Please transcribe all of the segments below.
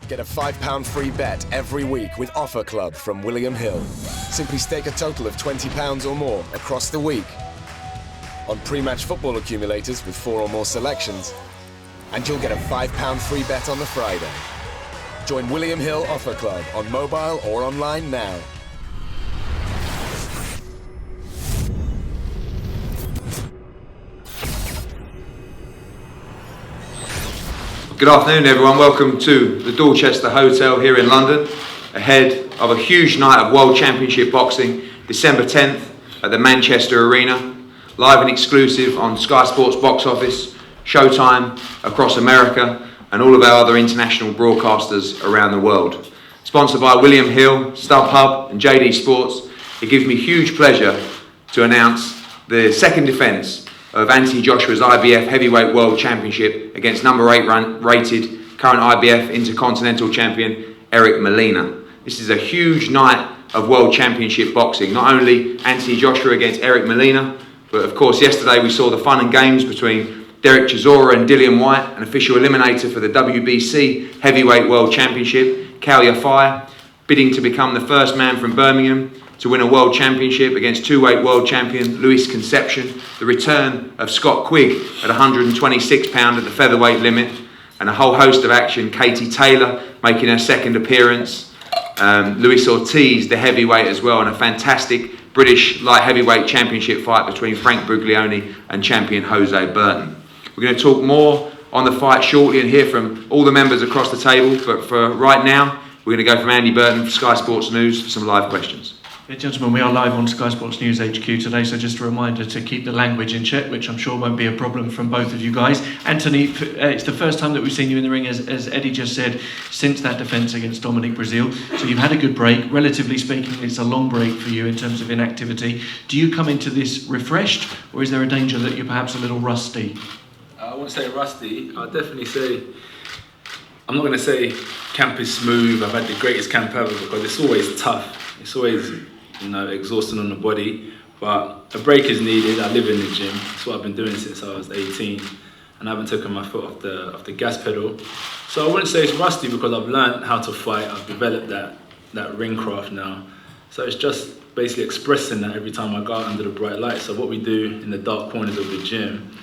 Get a £5 free bet every week with Offer Club from William Hill. Simply stake a total of £20 or more across the week on pre-match football accumulators with 4 or more selections, and you'll get a £5 free bet on the Friday. Join William Hill Offer Club on mobile or online now. Good afternoon everyone, welcome to the Dorchester Hotel here in London, ahead of a huge night of World Championship Boxing, December 10th at the Manchester Arena, live and exclusive on Sky Sports Box Office, Showtime across America and all of our other international broadcasters around the world. Sponsored by William Hill, StubHub and JD Sports, it gives me huge pleasure to announce the second defence of Anthony Joshua's IBF Heavyweight World Championship against number 8 rated current IBF Intercontinental Champion Eric Molina. This is a huge night of World Championship boxing. Not only Anthony Joshua against Eric Molina, but of course yesterday we saw the fun and games between Derek Chisora and Dillian White, an official eliminator for the WBC Heavyweight World Championship. Cal Yafai bidding to become the first man from Birmingham to win a world championship against two-weight world champion Luis Concepcion, the return of Scott Quigg at £126 at the featherweight limit, and a whole host of action. Katie Taylor making her second appearance, Luis Ortiz, the heavyweight as well, and a fantastic British light heavyweight championship fight between Frank Buglioni and champion Jose Burton. We're going to talk more on the fight shortly and hear from all the members across the table, but for right now, we're going to go from Andy Burton for Sky Sports News for some live questions. Yeah, gentlemen, we are live on Sky Sports News HQ today, so just a reminder to keep the language in check, which I'm sure won't be a problem from both of you guys. Anthony, it's the first time that we've seen you in the ring, as Eddie just said, since that defence against Dominic Brazil. So you've had a good break. Relatively speaking, it's a long break for you in terms of inactivity. Do you come into this refreshed, or is there a danger that you're perhaps a little rusty? I wouldn't say rusty. I'd definitely say, I'm not going to say camp is smooth, I've had the greatest camp ever, because it's always tough. It's always, exhausting on the body, but a break is needed. I live in the gym. That's what I've been doing since I was 18, and I haven't taken my foot off the gas pedal. So I wouldn't say it's rusty, because I've learned how to fight. I've developed that ring craft now. So it's just basically expressing that every time I go out under the bright light. So what we do in the dark corners of the gym,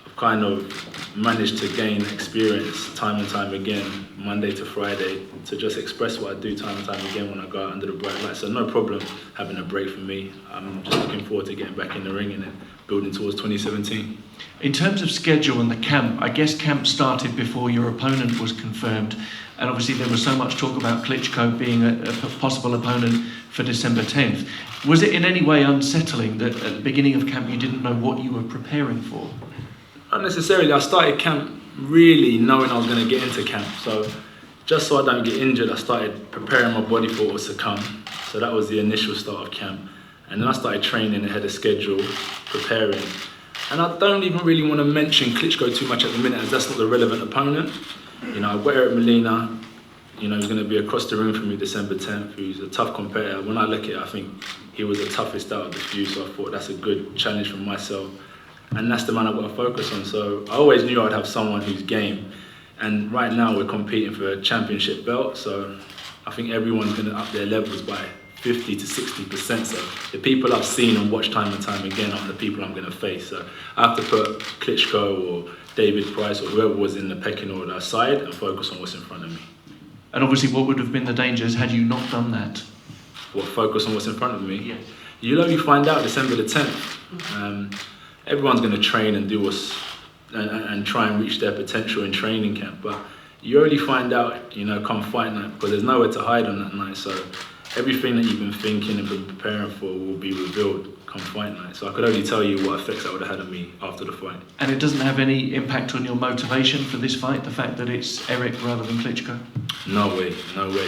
I've kind of managed to gain experience time and time again, Monday to Friday, to just express what I do time and time again when I go out under the bright light. So no problem having a break for me. I'm just looking forward to getting back in the ring and then building towards 2017. In terms of schedule and the camp, I guess camp started before your opponent was confirmed, and obviously there was so much talk about Klitschko being a possible opponent for December 10th. Was it in any way unsettling that at the beginning of camp you didn't know what you were preparing for? Not necessarily. I started camp really knowing I was going to get into camp. So just so I don't get injured, I started preparing my body for what was to come. So that was the initial start of camp. And then I started training ahead of schedule, preparing. And I don't even really want to mention Klitschko too much at the minute, as that's not the relevant opponent. I've got Eric Molina, who's going to be across the room from me December 10th, who's a tough competitor. When I look at it, I think he was the toughest out of the few, so I thought that's a good challenge for myself. And that's the man I've got to focus on. So I always knew I'd have someone who's game. And right now we're competing for a championship belt. So I think everyone's going to up their levels by 50 to 60%. So the people I've seen and watched time and time again are the people I'm going to face. So I have to put Klitschko or David Price or whoever was in the pecking order aside and focus on what's in front of me. And obviously what would have been the dangers had you not done that? What, focus on what's in front of me? Yes. You'll only find out December the 10th. Everyone's going to train and do and try and reach their potential in training camp, but you only find out, come fight night, because there's nowhere to hide on that night. So everything that you've been thinking and been preparing for will be revealed come fight night. So I could only tell you what effects that would have had on me after the fight. And it doesn't have any impact on your motivation for this fight, the fact that it's Eric rather than Klitschko? No way,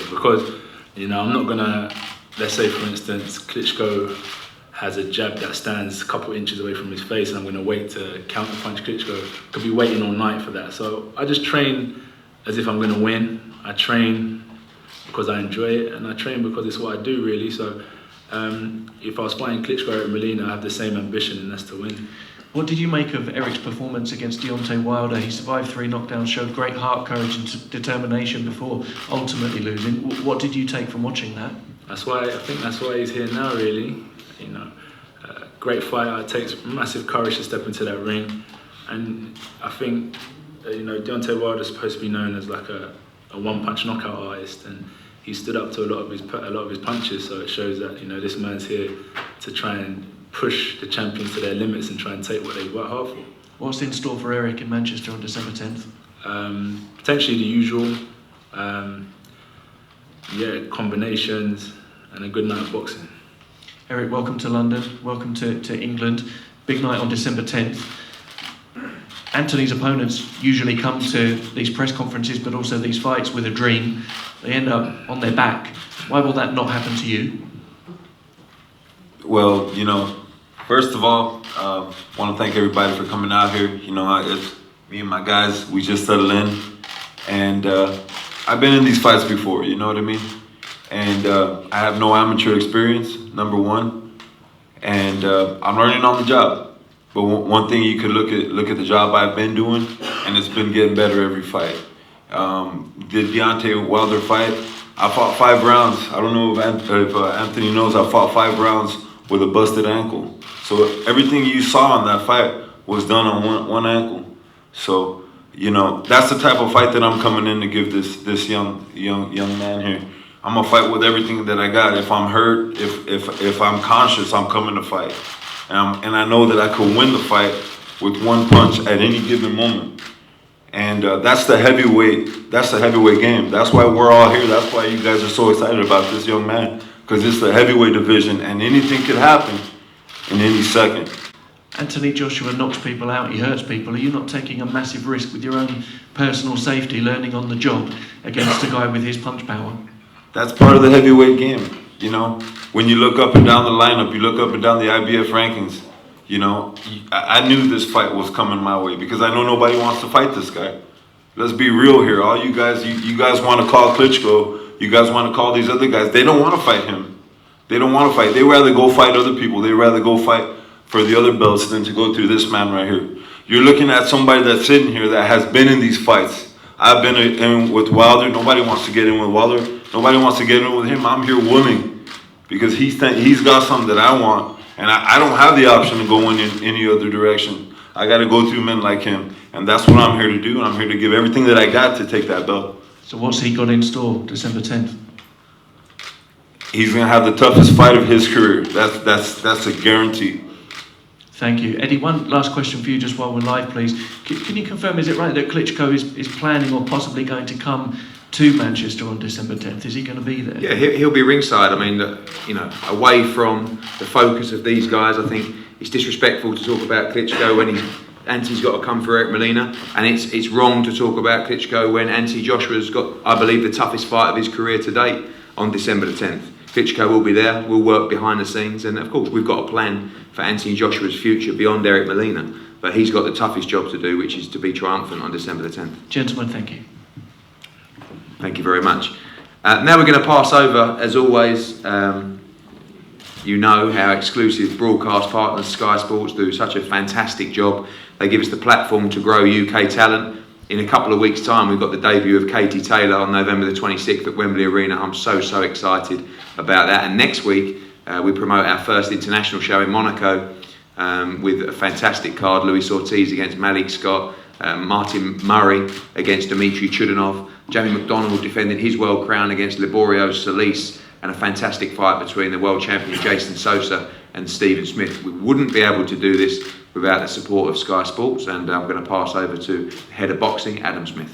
because I'm not gonna, let's say for instance, Klitschko has a jab that stands a couple inches away from his face, and I'm going to wait to counter punch Klitschko. Could be waiting all night for that. So I just train as if I'm going to win. I train because I enjoy it, and I train because it's what I do really. So if I was fighting Klitschko or Molina, I have the same ambition, and that's to win. What did you make of Eric's performance against Deontay Wilder? He survived 3 knockdowns, showed great heart, courage and determination before ultimately losing. What did you take from watching that? I think that's why he's here now, really. You know, great fighter. It takes massive courage to step into that ring, and I think Deontay Wilder is supposed to be known as like a one-punch knockout artist, and he stood up to a lot of his punches. So it shows that this man's here to try and push the champions to their limits and try and take what they've worked hard for. What's in store for Eric in Manchester on December 10th? Potentially the usual, combinations and a good night of boxing. Eric, welcome to London, welcome to England. Big night on December 10th. Anthony's opponents usually come to these press conferences but also these fights with a dream. They end up on their back. Why will that not happen to you? Well, first of all, want to thank everybody for coming out here. It's me and my guys, we just settled in. And I've been in these fights before, you know what I mean? And I have no amateur experience, number one. And I'm learning on the job. But one thing you could look at the job I've been doing, and it's been getting better every fight. The Deontay Wilder fight, I fought 5 rounds. I don't know if Anthony knows, I fought 5 rounds with a busted ankle. So everything you saw in that fight was done on one ankle. So, that's the type of fight that I'm coming in to give this young man here. I'm gonna fight with everything that I got. If I'm hurt, if I'm conscious, I'm coming to fight. And I know that I could win the fight with one punch at any given moment. And that's the heavyweight game. That's why we're all here. That's why you guys are so excited about this young man, because it's the heavyweight division and anything could happen in any second. Anthony Joshua knocks people out, he hurts people. Are you not taking a massive risk with your own personal safety, learning on the job against a guy with his punch power? That's part of the heavyweight game. When you look up and down the lineup, you look up and down the IBF rankings, I knew this fight was coming my way because I know nobody wants to fight this guy. Let's be real here. All you guys, you guys want to call Klitschko, you guys want to call these other guys. They don't want to fight him. They don't want to fight. They rather go fight other people. They rather go fight for the other belts than to go through this man right here. You're looking at somebody that's sitting here that has been in these fights. I've been in with Wilder. Nobody wants to get in with Wilder. Nobody wants to get in with him. I'm here willing. Because he's got something that I want, and I don't have the option to go in any other direction. I got to go through men like him, and that's what I'm here to do, and I'm here to give everything that I got to take that belt. So what's he got in store December 10th? He's going to have the toughest fight of his career. That's a guarantee. Thank you. Eddie, one last question for you just while we're live, please. Can you confirm, is it right that Klitschko is planning or possibly going to come to Manchester on December 10th? Is he going to be there? Yeah, he'll be ringside. I mean, away from the focus of these guys, I think it's disrespectful to talk about Klitschko when Anthony's got to come for Eric Molina, and it's wrong to talk about Klitschko when Anthony Joshua's got, I believe, the toughest fight of his career to date on December the 10th. Klitschko will be there, we'll work behind the scenes, and of course we've got a plan for Anthony Joshua's future beyond Eric Molina, but he's got the toughest job to do, which is to be triumphant on December the 10th. Gentlemen, thank you. Thank you very much. Now we're going to pass over, as always, our exclusive broadcast partners, Sky Sports, do such a fantastic job. They give us the platform to grow UK talent. In a couple of weeks' time, we've got the debut of Katie Taylor on November the 26th at Wembley Arena. I'm so excited about that. And next week, we promote our first international show in Monaco with a fantastic card. Luis Ortiz against Malik Scott, Martin Murray against Dmitry Chudanov, Jamie McDonald defending his world crown against Liborio Solis, and a fantastic fight between the world champion Jason Sosa and Stephen Smith. We wouldn't be able to do this without the support of Sky Sports, and I'm going to pass over to the head of boxing, Adam Smith.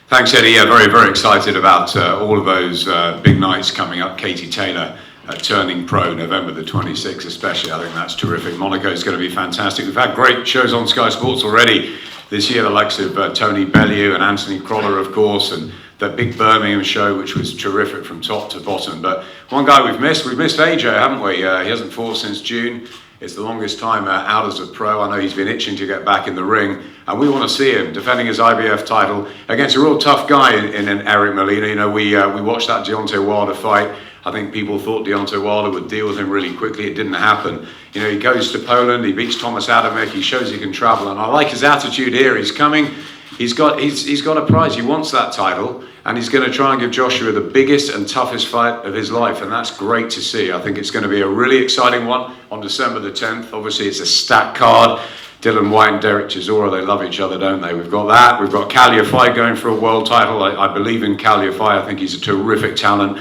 Thanks, Eddie. Yeah, very excited about all of those big nights coming up. Katie Taylor turning pro November the 26th especially. I think that's terrific. Monaco is going to be fantastic. We've had great shows on Sky Sports already this year, the likes of Tony Bellew and Anthony Croller, of course, and the big Birmingham show, which was terrific from top to bottom. But one guy we've missed AJ, haven't we? He hasn't fought since June. It's the longest time out as a pro. I know he's been itching to get back in the ring, and we want to see him defending his IBF title against a real tough guy in Eric Molina. You know, we watched that Deontay Wilder fight. I think people thought Deontay Wilder would deal with him really quickly. It didn't happen. You know, he goes to Poland, he beats Thomas Adamek, he shows he can travel, and I like his attitude here. He's coming, he's got a prize. He wants that title, and he's going to try and give Joshua the biggest and toughest fight of his life, and that's great to see. I think it's going to be a really exciting one on December the 10th. Obviously, it's a stacked card. Dylan White and Derek Chisora, they love each other, don't they? We've got that. We've got Kaliafai going for a world title. I believe in Kaliafai. I think he's a terrific talent.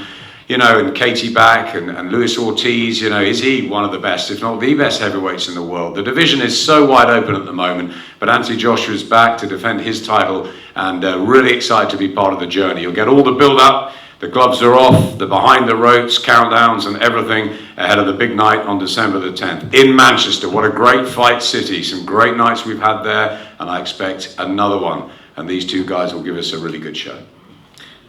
You know, and Katie Back and Luis Ortiz, you know, is he one of the best, if not the best heavyweights in the world? The division is so wide open at the moment, but Anthony Joshua's back to defend his title, and really excited to be part of the journey. You'll get all the build-up, the gloves are off, the behind the ropes, countdowns and everything ahead of the big night on December the 10th in Manchester. What a great fight city. Some great nights we've had there, and I expect another one. And these two guys will give us a really good show.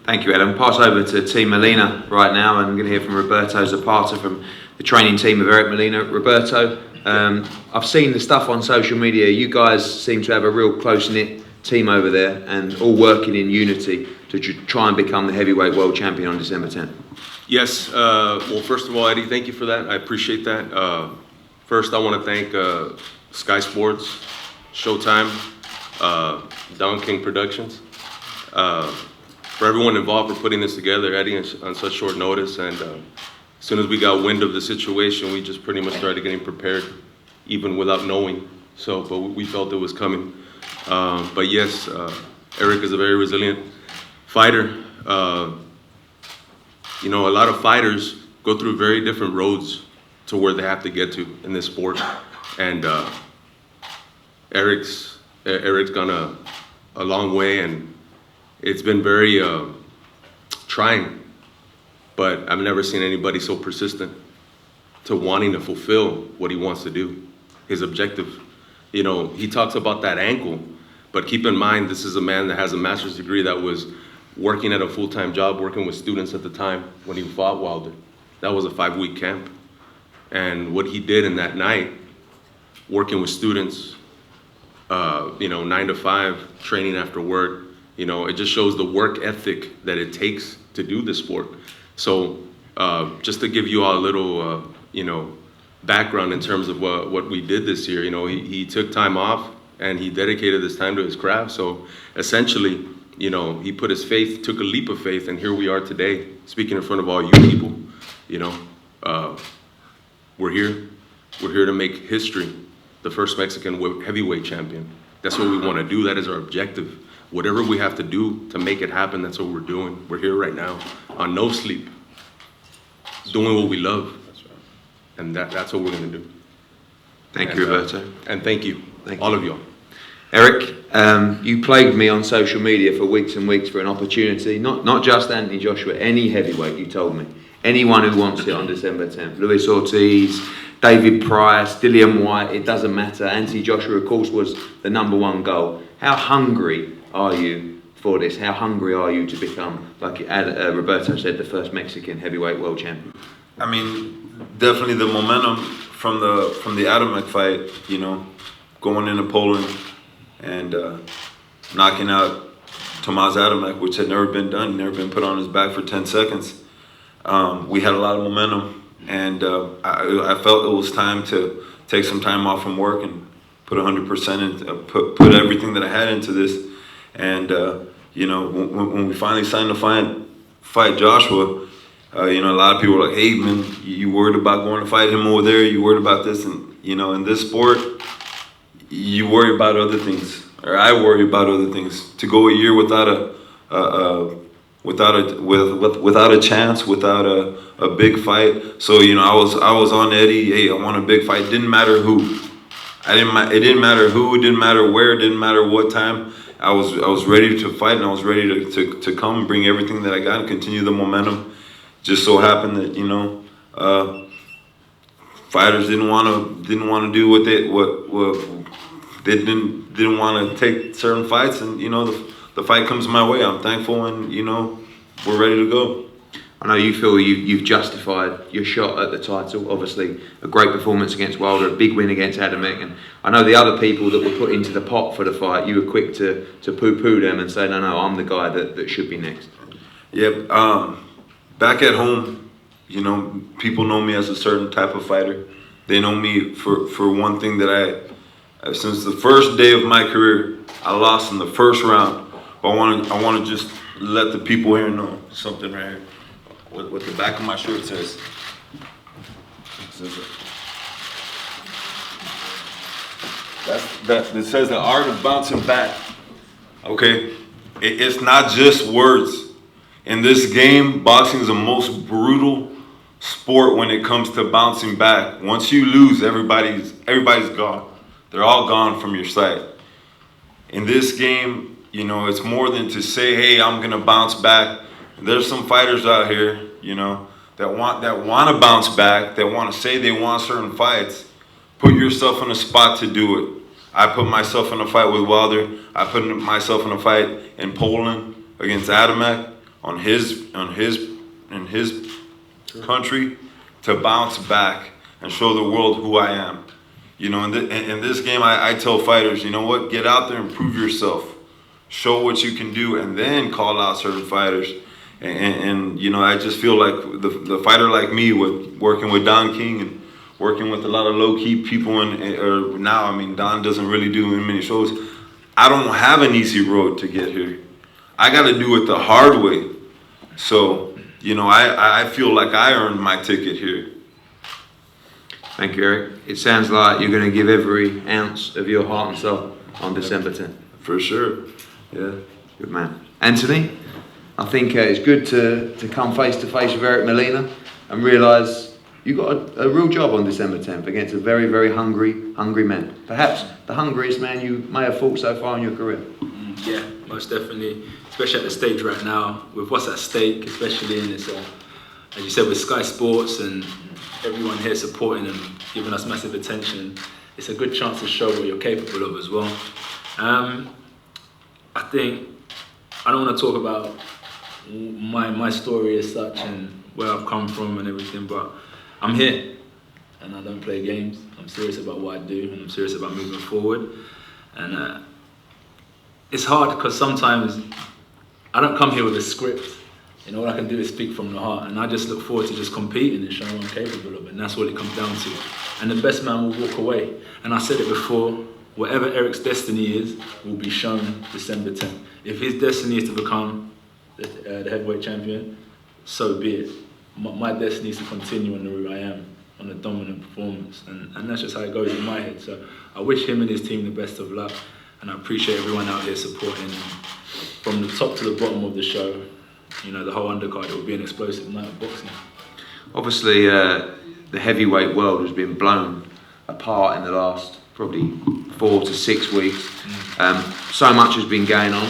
Thank you, Adam. Pass over to Team Molina right now, and I'm going to hear from Roberto Zapata from the training team of Eric Molina. Roberto, I've seen the stuff on social media. You guys seem to have a real close-knit team over there and all working in unity to try and become the heavyweight world champion on December 10th. Yes. Well, first of all, Eddie, thank you for that. I appreciate that. First, I want to thank Sky Sports, Showtime, Don King Productions, for everyone involved for putting this together, Eddie, on such short notice. And as soon as we got wind of the situation, we just pretty much started getting prepared, even without knowing. But we felt it was coming. But yes, Eric is a very resilient fighter. You know, a lot of fighters go through very different roads to where they have to get to in this sport. And Eric's gone a long way, and it's been very trying, but I've never seen anybody so persistent to wanting to fulfill what he wants to do, his objective. You know, he talks about that ankle, but keep in mind, this is a man that has a master's degree that was working at a full-time job, working with students at the time when he fought Wilder. That was a 5-week camp. And what he did in that night, working with students, you know, 9 to 5, training after work, you know, it just shows the work ethic that it takes to do this sport. So just to give you all a little, you know, background in terms of what we did this year, you know, he took time off and he dedicated this time to his craft. So essentially, you know, he put his faith, took a leap of faith, and here we are today, speaking in front of all you people. You know, we're here to make history, the first Mexican heavyweight champion. That's what we want to do. That is our objective. Whatever we have to do to make it happen, that's what we're doing. We're here right now on no sleep, doing what we love. That's right. And that's what we're going to do. Thank you, Roberto. And thank you, all of y'all. Eric, you plagued me on social media for weeks and weeks for an opportunity, not just Anthony Joshua, any heavyweight, you told me. Anyone who wants it on December 10th. Luis Ortiz, David Price, Dillian White, it doesn't matter. Anthony Joshua, of course, was the #1 goal. How hungry are you for this? How hungry are you to become, like Roberto said, the first Mexican heavyweight world champion? I mean, definitely the momentum from the Adamek fight, you know, going into Poland and knocking out Tomasz Adamek, which had never been done, never been put on his back for 10 seconds. We had a lot of momentum, and I felt it was time to take some time off from work and put 100% in, put everything that I had into this. And you know, when we finally signed to fight Joshua, you know, a lot of people were like, "Hey, man, you worried about going to fight him over there? You worried about this?" And you know, in this sport, you worry about other things, or I worry about other things. To go a year without a chance, without a big fight. So you know, I was on Eddie. Hey, I want a big fight. Didn't matter who. It didn't matter who. It didn't matter where. It didn't matter what time. I was ready to fight, and I was ready to come and bring everything that I got and continue the momentum. Just so happened that, you know, fighters didn't want to do what they didn't want to take certain fights, and you know, the fight comes my way. I'm thankful, and you know, we're ready to go. I know you feel you've justified your shot at the title. Obviously, a great performance against Wilder, a big win against Adamek, and I know the other people that were put into the pot for the fight, you were quick to poo-poo them and say, no, I'm the guy that should be next. Yep. Back at home, you know, people know me as a certain type of fighter. They know me for one thing that since the first day of my career, I lost in the first round. But I want to just let the people here know something right here. What the back of my shirt says. It says the art of bouncing back. Okay, it's not just words. In this game, boxing is the most brutal sport when it comes to bouncing back. Once you lose, everybody's gone. They're all gone from your sight. In this game, you know, it's more than to say, hey, I'm gonna bounce back. There's some fighters out here, you know, that want to bounce back, that want to say they want certain fights. Put yourself in a spot to do it. I put myself in a fight with Wilder. I put myself in a fight in Poland against Adamek in his country to bounce back and show the world who I am. You know, in this game, I tell fighters, you know what, get out there and prove yourself. Show what you can do, and then call out certain fighters. And you know, I just feel like the fighter like me, with working with Don King and working with a lot of low-key people, now, I mean, Don doesn't really do many shows. I don't have an easy road to get here. I got to do it the hard way. So, you know, I feel like I earned my ticket here. Thank you, Eric. It sounds like you're going to give every ounce of your heart and soul on December 10th. For sure, yeah. Good man. Anthony, I think it's good to come face to face with Eric Molina and realise you got a real job on December 10th against a very, very hungry man. Perhaps the hungriest man you may have fought so far in your career. Yeah, most definitely. Especially at the stage right now, with what's at stake, especially in this, as you said, with Sky Sports and everyone here supporting and giving us massive attention, it's a good chance to show what you're capable of as well. I think, I don't want to talk about my story as such and where I've come from and everything, but I'm here and I don't play games. I'm serious about what I do and I'm serious about moving forward. And it's hard because sometimes I don't come here with a script. You know, all I can do is speak from the heart, and I just look forward to just competing and showing what I'm capable of, and that's what it comes down to. And the best man will walk away. And I said it before, whatever Eric's destiny is, will be shown December 10th. If his destiny is to become the heavyweight champion, so be it. My destiny is to continue on the route I am, on a dominant performance, and that's just how it goes in my head. So I wish him and his team the best of luck, and I appreciate everyone out here supporting. From the top to the bottom of the show, you know, the whole undercard, it will be an explosive night of boxing. Obviously, the heavyweight world has been blown apart in the last probably 4 to 6 weeks. So much has been going on,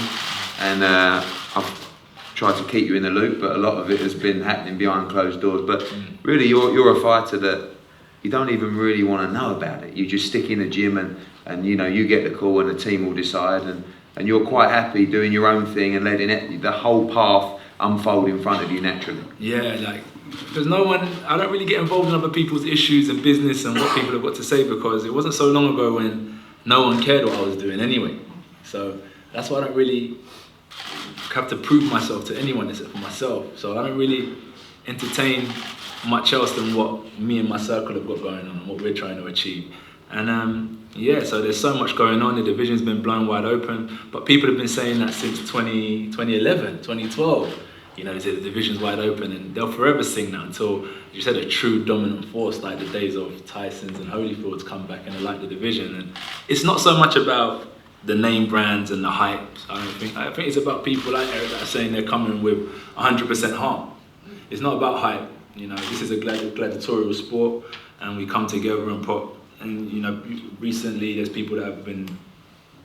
and I've tried to keep you in the loop, but a lot of it has been happening behind closed doors. But really, you're a fighter that you don't even really want to know about it. You just stick in the gym and you know, you get the call and the team will decide, and you're quite happy doing your own thing and letting the whole path unfold in front of you naturally. Yeah, like, because I don't really get involved in other people's issues and business and what people have got to say, because it wasn't so long ago when no one cared what I was doing anyway. So that's why I don't really have to prove myself to anyone except for myself. So I don't really entertain much else than what me and my circle have got going on and what we're trying to achieve. And yeah, so there's so much going on. The division's been blown wide open, but people have been saying that since 2011, 2012. You know, the division's wide open, and they'll forever sing that until, you said, a true dominant force like the days of Tyson's and Holyfield's come back and they like the division. And it's not so much about the name brands and the hype. I think it's about people like Eric that are saying they're coming with 100% heart. It's not about hype. You know, this is a gladiatorial sport, and we come together and put. And you know, recently there's people that have been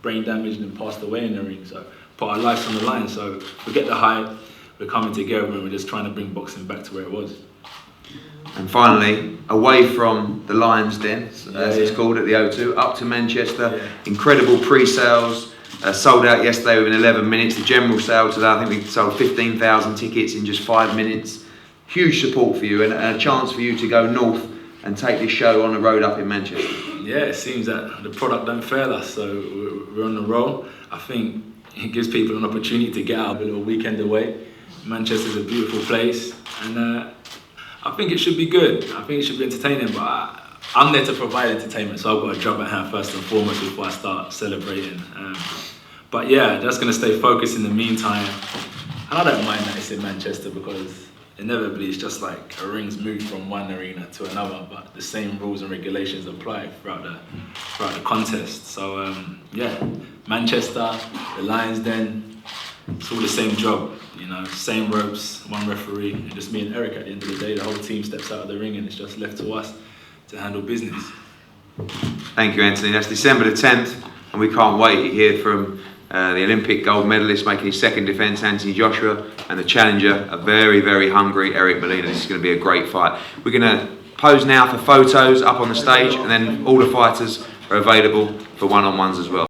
brain damaged and passed away in the ring. So put our lives on the line. So forget the hype. We're coming together and we're just trying to bring boxing back to where it was. And finally, away from the Lions Den, as it's called at the O2, up to Manchester. Yeah. Incredible pre-sales, sold out yesterday within 11 minutes. The general sale today, I think we sold 15,000 tickets in just 5 minutes. huge support for you and a chance for you to go north and take this show on the road up in Manchester. Yeah, it seems that the product don't fail us, so we're on the roll. I think it gives people an opportunity to get out of a little weekend away. Manchester's a beautiful place, and I think it should be good. I think it should be entertaining, but I'm there to provide entertainment, so I've got a job at hand first and foremost before I start celebrating. But yeah, just going to stay focused in the meantime. And I don't mind that it's in Manchester, because inevitably it's just like a ring's moved from one arena to another, but the same rules and regulations apply throughout the contest. So yeah, Manchester, the Lions Den, it's all the same job, you know, same ropes, one referee, and just me and Eric at the end of the day. The whole team steps out of the ring and it's just left to us to handle business. Thank you, Anthony. That's December the 10th, and we can't wait to hear from the Olympic gold medalist making his second defence, Anthony Joshua, and the challenger, a very, very hungry Eric Molina. This is going to be a great fight. We're going to pose now for photos up on the stage, and then all the fighters are available for one-on-ones as well.